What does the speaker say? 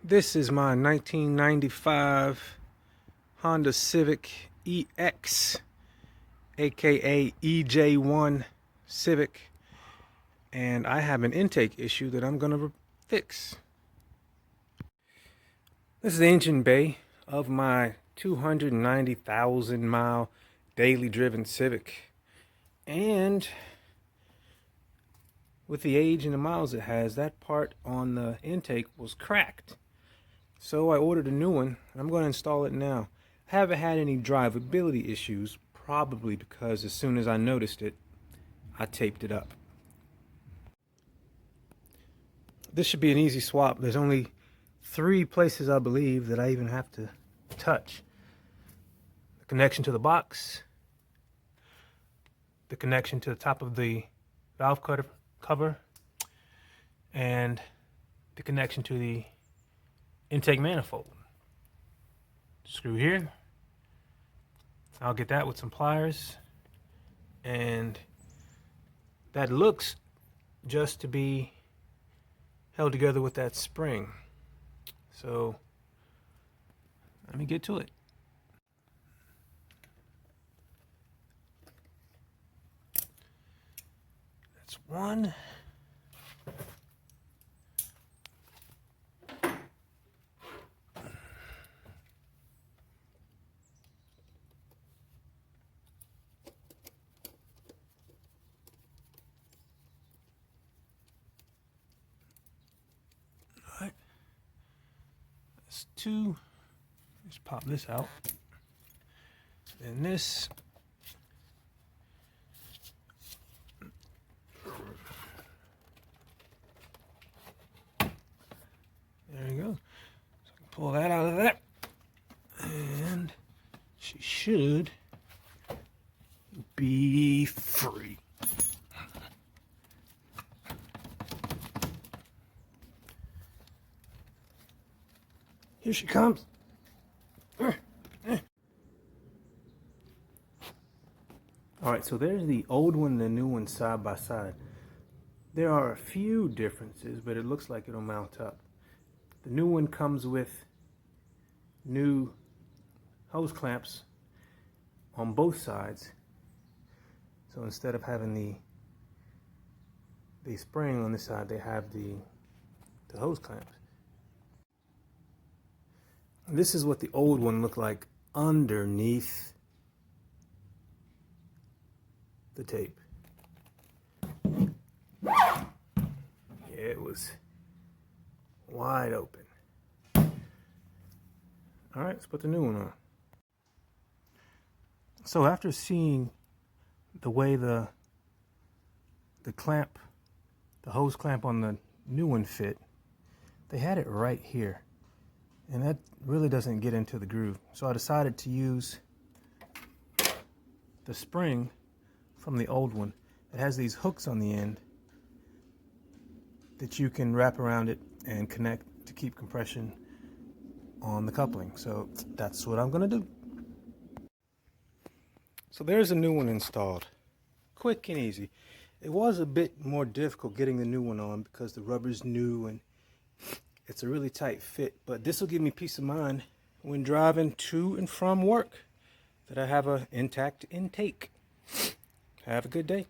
This is my 1995 Honda Civic EX, aka EJ1 Civic, and I have an intake issue that I'm gonna fix. This is the engine bay of my 290,000 mile daily driven Civic, and with the age and the miles it has, that part on the intake was cracked. So I ordered a new one, and I'm going to install it now. I haven't had any drivability issues, probably because as soon as I noticed it, I taped it up. This should be an easy swap. There's only 3 places, I believe, that I even have to touch. The connection to the box, the connection to the top of the valve cover, and the connection to the intake manifold. Screw here. I'll get that with some pliers, and that looks just to be held together with that spring. So let me get to it. That's one. Alright, that's 2. Just pop this out. And this. There you go. So I can pull that out of that. And she should be free. Here she comes. Alright, so there's the old one and the new one side by side. There are a few differences, but it looks like it'll mount up. The new one comes with new hose clamps on both sides. So instead of having the spring on this side, they have the hose clamps. This is what the old one looked like underneath the tape. Yeah, it was wide open. All right, let's put the new one on. So after seeing the way the clamp, the hose clamp on the new one fit, they had it right here. And that really doesn't get into the groove. So I decided to use the spring from the old one. It has these hooks on the end that you can wrap around it and connect to keep compression on the coupling. So that's what I'm gonna do. So there's a new one installed. Quick and easy. It was a bit more difficult getting the new one on because the rubber's new and it's a really tight fit, but this will give me peace of mind when driving to and from work that I have an intact intake. Have a good day.